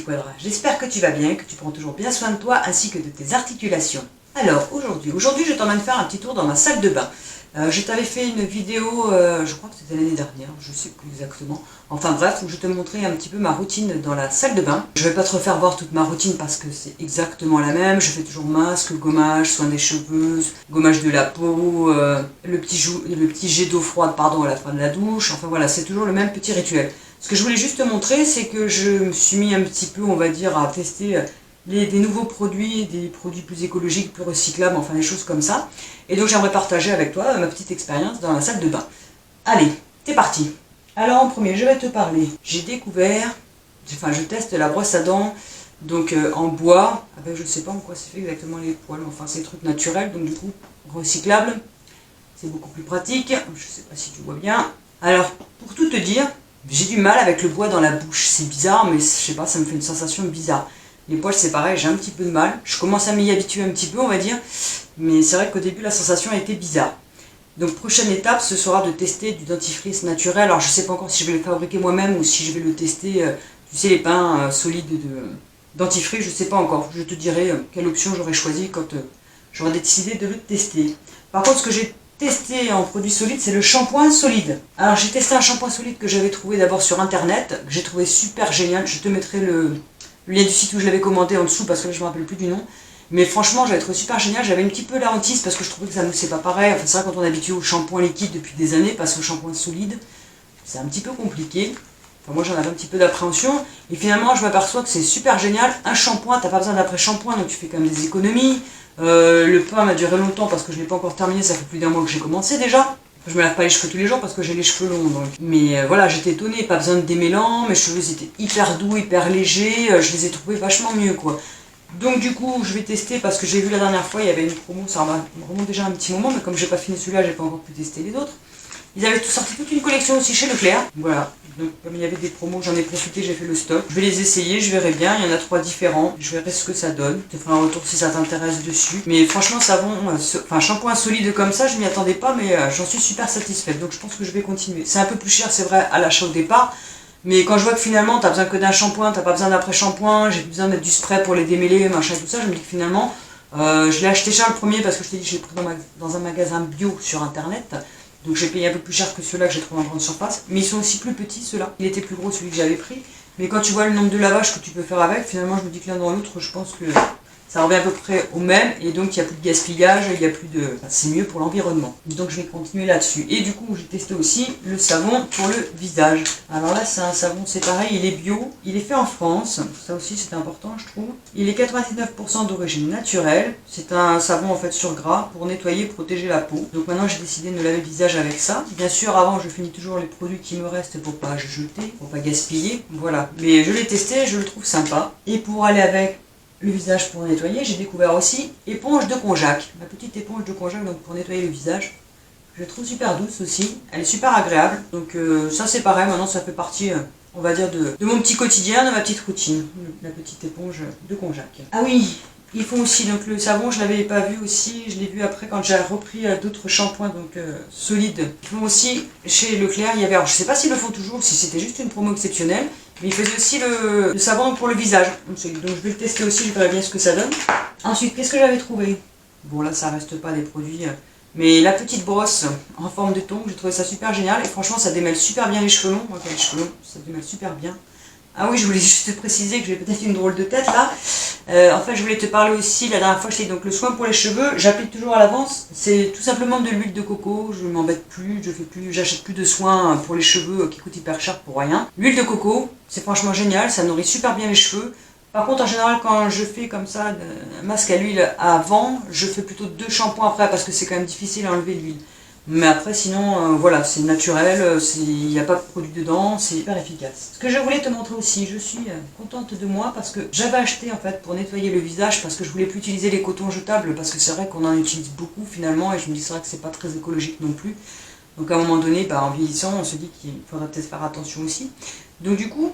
Quadra. J'espère que tu vas bien, que tu prends toujours bien soin de toi ainsi que de tes articulations. Alors aujourd'hui je t'emmène faire un petit tour dans ma salle de bain. Je t'avais fait une vidéo, je crois que c'était l'année dernière, je sais plus exactement. Enfin bref, où je te montrais un petit peu ma routine dans la salle de bain. Je vais pas te refaire voir toute ma routine parce que c'est exactement la même. Je fais toujours masque, gommage, soin des cheveux, gommage de la peau, le petit jet d'eau froide pardon, à la fin de la douche. Enfin voilà, c'est toujours le même petit rituel. Ce que je voulais juste te montrer, c'est que je me suis mis un petit peu, on va dire, à tester des nouveaux produits, des produits plus écologiques, plus recyclables, enfin des choses comme ça. Et donc j'aimerais partager avec toi ma petite expérience dans la salle de bain. Allez, c'est parti. Alors en premier, je vais te parler. J'ai découvert, je teste la brosse à dents, donc en bois, avec je ne sais pas en quoi c'est fait exactement les poils, enfin c'est des trucs naturels, donc du coup recyclable. C'est beaucoup plus pratique, je ne sais pas si tu vois bien. Alors, pour tout te dire, j'ai du mal avec le bois dans la bouche. C'est bizarre, mais je sais pas, ça me fait une sensation bizarre. Les poils, c'est pareil, j'ai un petit peu de mal. Je commence à m'y habituer un petit peu, on va dire. Mais c'est vrai qu'au début, la sensation a été bizarre. Donc, prochaine étape, ce sera de tester du dentifrice naturel. Alors, je sais pas encore si je vais le fabriquer moi-même ou si je vais le tester, tu sais, les pains solides de dentifrice, je sais pas encore. Je te dirai quelle option j'aurais choisi quand j'aurais décidé de le tester. Par contre, ce que j'ai testé en produit solide, c'est le shampoing solide. Alors j'ai testé un shampoing solide que j'avais trouvé d'abord sur internet, que j'ai trouvé super génial. Je te mettrai le lien du site où je l'avais commandé en dessous parce que là, je ne me rappelle plus du nom. Mais franchement, j'avais trouvé super génial. J'avais un petit peu la hantise parce que je trouvais que ça ne moussait pas pareil. Enfin, c'est vrai quand on est habitué au shampoing liquide depuis des années, passer au shampoing solide, c'est un petit peu compliqué. Enfin, moi j'en avais un petit peu d'appréhension. Et finalement, je m'aperçois que c'est super génial. Un shampoing, t'as pas besoin d'après-shampoing, donc tu fais quand même des économies. Le pain m'a duré longtemps parce que je ne l'ai pas encore terminé, ça fait plus d'un mois que j'ai commencé déjà. Je me lave pas les cheveux tous les jours parce que j'ai les cheveux longs. Donc. Mais voilà, j'étais étonnée, pas besoin de démêlant, mes cheveux étaient hyper doux, hyper légers, je les ai trouvés vachement mieux quoi. Donc du coup, je vais tester parce que j'ai vu la dernière fois, il y avait une promo, ça remonte déjà un petit moment, mais comme j'ai pas fini celui-là, j'ai pas encore pu tester les autres. Ils avaient tout sorti toute une collection aussi chez Leclerc. Voilà. Donc comme il y avait des promos, j'en ai profité, j'ai fait le stock. Je vais les essayer, je verrai bien. Il y en a 3 différents. Je verrai ce que ça donne. Je te ferai un retour si ça t'intéresse dessus. Mais franchement, savon, shampoing solide comme ça, je m'y attendais pas, mais j'en suis super satisfaite. Donc je pense que je vais continuer. C'est un peu plus cher, c'est vrai, à l'achat au départ. Mais quand je vois que finalement, t'as besoin que d'un shampoing, t'as pas besoin d'après-shampoing, j'ai besoin de mettre du spray pour les démêler, machin et tout ça, je me dis que finalement, je l'ai acheté cher le premier parce que je t'ai dit, je l'ai pris dans un magasin bio sur internet. Donc j'ai payé un peu plus cher que ceux-là que j'ai trouvé en grande surface. Mais ils sont aussi plus petits ceux-là. Il était plus gros celui que j'avais pris. Mais quand tu vois le nombre de lavages que tu peux faire avec, finalement je me dis que l'un dans l'autre, je pense que ça revient à peu près au même. Et donc il n'y a plus de gaspillage, il n'y a plus de... Enfin, c'est mieux pour l'environnement. Donc je vais continuer là-dessus. Et du coup j'ai testé aussi le savon pour le visage. Alors là c'est un savon, c'est pareil, il est bio. Il est fait en France. Ça aussi c'est important je trouve. Il est 99% d'origine naturelle. C'est un savon en fait sur gras pour nettoyer, protéger la peau. Donc maintenant j'ai décidé de me laver le visage avec ça. Bien sûr avant je finis toujours les produits qui me restent pour pas jeter, pour pas gaspiller. Voilà. Mais je l'ai testé, je le trouve sympa. Et pour aller avec le visage pour nettoyer, j'ai découvert aussi éponge de konjac. Ma petite éponge de konjac donc pour nettoyer le visage. Je la trouve super douce aussi. Elle est super agréable. Donc ça c'est pareil, maintenant ça fait partie... on va dire de mon petit quotidien, de ma petite routine, la petite éponge de konjac. Ah oui, ils font aussi, donc le savon, je ne l'avais pas vu aussi, je l'ai vu après quand j'ai repris d'autres shampoings donc solides. Ils font aussi, chez Leclerc, il y avait, alors je ne sais pas s'ils le font toujours, si c'était juste une promo exceptionnelle, mais ils faisaient aussi le savon pour le visage. Donc je vais le tester aussi, je verrai bien ce que ça donne. Ensuite, qu'est-ce que j'avais trouvé? Bon là, ça reste pas des produits... mais la petite brosse en forme de tongs, j'ai trouvé ça super génial et franchement ça démêle super bien les cheveux longs. Moi qui ai les cheveux longs, ça démêle super bien. Ah oui, je voulais juste te préciser que j'ai peut-être une drôle de tête là. En fait, je voulais te parler aussi, la dernière fois, je t'ai dit donc le soin pour les cheveux, j'applique toujours à l'avance. C'est tout simplement de l'huile de coco, je ne m'embête plus, j'achète plus de soins pour les cheveux qui coûtent hyper cher pour rien. L'huile de coco, c'est franchement génial, ça nourrit super bien les cheveux. Par contre, en général, quand je fais comme ça un masque à l'huile avant, je fais plutôt 2 shampoings après parce que c'est quand même difficile à enlever l'huile. Mais après, sinon, voilà, c'est naturel, il n'y a pas de produit dedans, c'est hyper efficace. Ce que je voulais te montrer aussi, je suis contente de moi parce que j'avais acheté en fait pour nettoyer le visage parce que je voulais plus utiliser les cotons jetables parce que c'est vrai qu'on en utilise beaucoup finalement et je me dis c'est vrai que c'est pas très écologique non plus. Donc à un moment donné, en vieillissant, on se dit qu'il faudrait peut-être faire attention aussi. Donc du coup,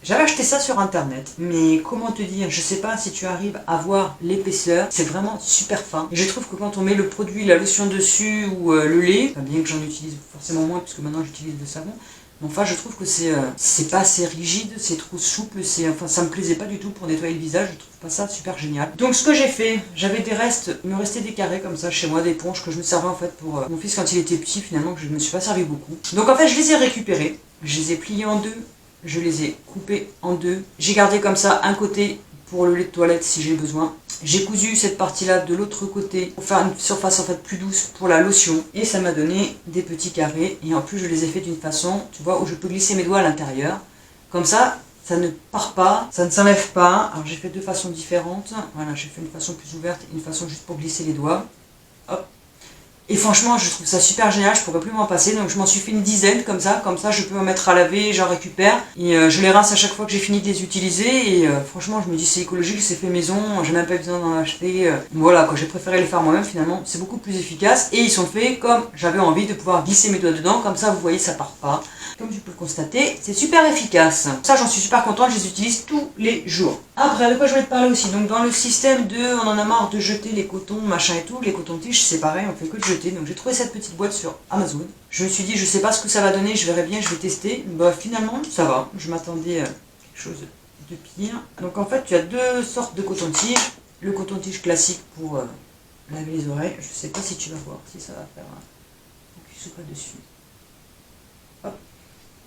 j'avais acheté ça sur internet, mais comment te dire, je sais pas si tu arrives à voir l'épaisseur, c'est vraiment super fin. Et je trouve que quand on met le produit, la lotion dessus ou le lait, bien que j'en utilise forcément moins puisque maintenant j'utilise le savon, Enfin, je trouve que c'est pas assez rigide, c'est trop souple, enfin, ça me plaisait pas du tout pour nettoyer le visage, je trouve pas ça super génial. Donc ce que j'ai fait, j'avais des restes, il me restait des carrés comme ça chez moi, d'éponges que je me servais en fait pour mon fils quand il était petit, finalement, que je ne me suis pas servi beaucoup. Donc en fait, je les ai récupérés, je les ai pliés en deux, je les ai coupés en deux, j'ai gardé comme ça un côté pour le lait de toilette si j'ai besoin. J'ai cousu cette partie-là de l'autre côté pour faire une surface en fait plus douce pour la lotion. Et ça m'a donné des petits carrés. Et en plus, je les ai fait d'une façon, tu vois, où je peux glisser mes doigts à l'intérieur. Comme ça ne part pas, ça ne s'enlève pas. Alors j'ai fait deux façons différentes. Voilà, j'ai fait une façon plus ouverte et une façon juste pour glisser les doigts. Hop. Et franchement, je trouve ça super génial, je pourrais plus m'en passer, donc je m'en suis fait une dizaine comme ça je peux en mettre à laver, j'en récupère, et je les rince à chaque fois que j'ai fini de les utiliser, et franchement, je me dis c'est écologique, c'est fait maison, j'ai même pas besoin d'en acheter, voilà quoi, j'ai préféré les faire moi-même finalement, c'est beaucoup plus efficace, et ils sont faits comme j'avais envie de pouvoir glisser mes doigts dedans, comme ça vous voyez ça part pas. Comme tu peux le constater, c'est super efficace. Ça, j'en suis super contente, je les utilise tous les jours. Après, de quoi je voulais te parler aussi, donc dans le système de, on en a marre de jeter les cotons, machin et tout, les cotons-tiges, c'est pareil, on fait que de jeter. Donc j'ai trouvé cette petite boîte sur Amazon. Je me suis dit, je sais pas ce que ça va donner, je verrai bien, je vais tester. Bah finalement, ça va. Je m'attendais à quelque chose de pire. Donc en fait, tu as deux sortes de coton-tige. Le coton-tige classique pour laver les oreilles. Je sais pas si tu vas voir, si ça va faire un focus ou pas dessus. Hop.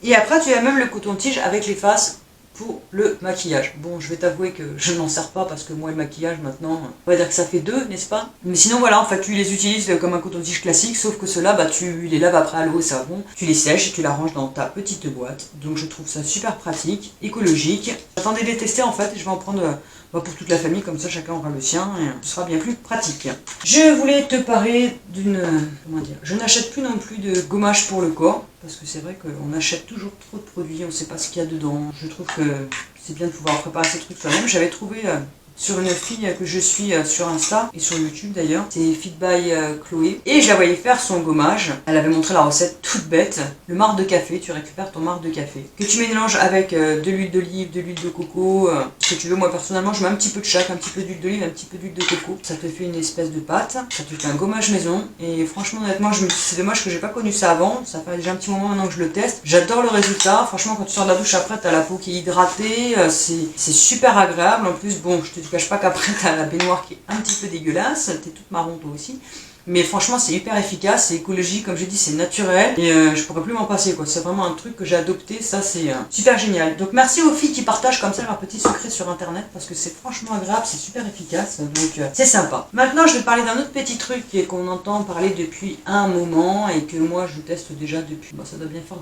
Et après, tu as même le coton-tige avec les faces pour le maquillage. Bon, je vais t'avouer que je n'en sers pas parce que moi, le maquillage, maintenant, on va dire que ça fait deux, n'est-ce pas? Mais sinon, voilà, en fait, tu les utilises comme un coton-tige classique, sauf que ceux-là, bah, tu les laves après à l'eau et savon, tu les sèches et tu les ranges dans ta petite boîte. Donc, je trouve ça super pratique, écologique. J'attendais de les tester, en fait, et je vais en prendre pour toute la famille, comme ça, chacun aura le sien, et ce sera bien plus pratique. Je voulais te parler d'une... comment dire? Je n'achète plus non plus de gommage pour le corps, parce que c'est vrai qu'on achète toujours trop de produits, on ne sait pas ce qu'il y a dedans. Je trouve que c'est bien de pouvoir préparer ces trucs soi-même. J'avais trouvé sur une fille que je suis sur Insta, et sur YouTube d'ailleurs, c'est Fit by Chloé, et je la voyais faire son gommage. Elle avait montré la recette toute bête, le marc de café, tu récupères ton marc de café, que tu mélanges avec de l'huile d'olive, de l'huile de coco, ce que tu veux. Moi personnellement je mets un petit peu de chaque, un petit peu d'huile d'olive, un petit peu d'huile de coco, ça te fait une espèce de pâte, ça te fait un gommage maison, et franchement honnêtement je me dis c'est dommage que j'ai pas connu ça avant, ça fait déjà un petit moment maintenant que je le teste, j'adore le résultat, franchement quand tu sors de la douche après t'as la peau qui est hydratée, c'est super agréable, en plus bon je te cache pas qu'après t'as la baignoire qui est un petit peu dégueulasse, t'es toute marron toi aussi. Mais franchement c'est hyper efficace, c'est écologique, comme j'ai dit c'est naturel, et je pourrais plus m'en passer quoi, c'est vraiment un truc que j'ai adopté, ça c'est super génial. Donc merci aux filles qui partagent comme ça leurs petits secrets sur internet, parce que c'est franchement agréable, c'est super efficace, donc c'est sympa. Maintenant je vais parler d'un autre petit truc qu'on entend parler depuis un moment, et que moi je teste déjà depuis, ça doit bien faire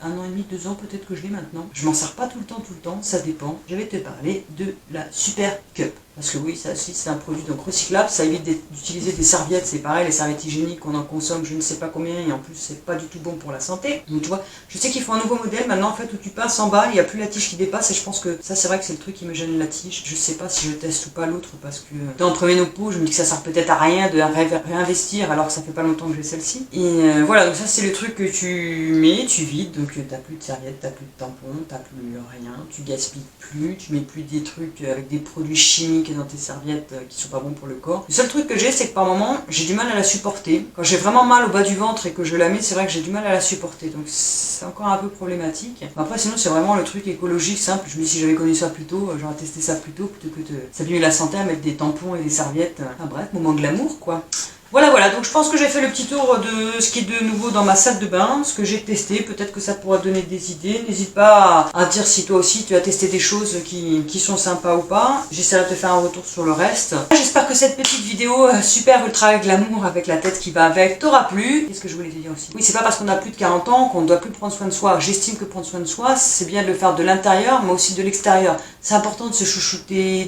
1 an et demi, 2 ans peut-être que je l'ai maintenant. Je m'en sers pas tout le temps, ça dépend. Je vais te parler de la Super Cup. Parce que oui, ça aussi c'est un produit donc recyclable, ça évite d'utiliser des serviettes, c'est pareil, les serviettes hygiéniques on en consomme je ne sais pas combien et en plus c'est pas du tout bon pour la santé. Donc tu vois, je sais qu'il faut un nouveau modèle maintenant en fait où tu passes en bas, il n'y a plus la tige qui dépasse et je pense que ça c'est vrai que c'est le truc qui me gêne la tige. Je sais pas si je teste ou pas l'autre parce que dans entre mes peaux je me dis que ça sert peut-être à rien de réinvestir alors que ça fait pas longtemps que j'ai celle-ci. Et voilà, donc ça c'est le truc que tu mets, tu vides, donc t'as plus de serviettes, t'as plus de tampons, t'as plus rien, tu gaspilles plus, tu mets plus des trucs avec des produits chimiques dans tes serviettes qui sont pas bons pour le corps. Le seul truc que j'ai c'est que par moment j'ai du mal à la supporter. Quand j'ai vraiment mal au bas du ventre et que je la mets, c'est vrai que j'ai du mal à la supporter, donc c'est encore un peu problématique. Après sinon c'est vraiment le truc écologique simple, je me dis si j'avais connu ça plus tôt, j'aurais testé ça plus tôt plutôt que de s'abîmer la santé à mettre des tampons et des serviettes. Enfin bref, moment glamour quoi. Voilà, donc je pense que j'ai fait le petit tour de ce qui est de nouveau dans ma salle de bain, ce que j'ai testé, peut-être que ça pourra donner des idées. N'hésite pas à dire si toi aussi tu as testé des choses qui sont sympas ou pas. J'essaierai de te faire un retour sur le reste. J'espère que cette petite vidéo super ultra glamour avec la tête qui va avec t'aura plu. Qu'est-ce que je voulais te dire aussi? Oui, c'est pas parce qu'on a plus de 40 ans qu'on ne doit plus prendre soin de soi. J'estime que prendre soin de soi, c'est bien de le faire de l'intérieur, mais aussi de l'extérieur. C'est important de se chouchouter,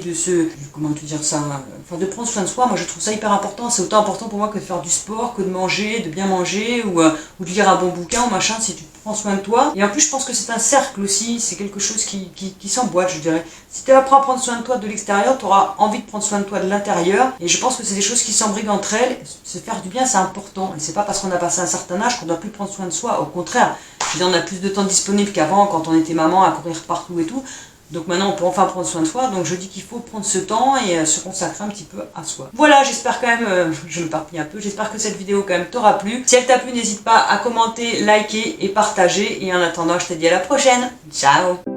comment te dire ça, enfin de prendre soin de soi. Moi je trouve ça hyper important, c'est autant important pour moi que de faire du sport, que de manger, de bien manger, ou de lire un bon bouquin ou machin, si tu prends soin de toi. Et en plus je pense que c'est un cercle aussi, c'est quelque chose qui s'emboîte je dirais. Si tu apprends à prendre soin de toi de l'extérieur, tu auras envie de prendre soin de toi de l'intérieur, et je pense que c'est des choses qui s'embriquent entre elles. Se faire du bien c'est important, et c'est pas parce qu'on a passé un certain âge qu'on doit plus prendre soin de soi, au contraire. Je veux dire, on a plus de temps disponible qu'avant quand on était maman à courir partout et tout. Donc maintenant on peut enfin prendre soin de soi, donc je dis qu'il faut prendre ce temps et se consacrer un petit peu à soi. Voilà, j'espère quand même, je me m'éparpille un peu, j'espère que cette vidéo quand même t'aura plu. Si elle t'a plu, n'hésite pas à commenter, liker et partager. Et en attendant, je te dis à la prochaine. Ciao!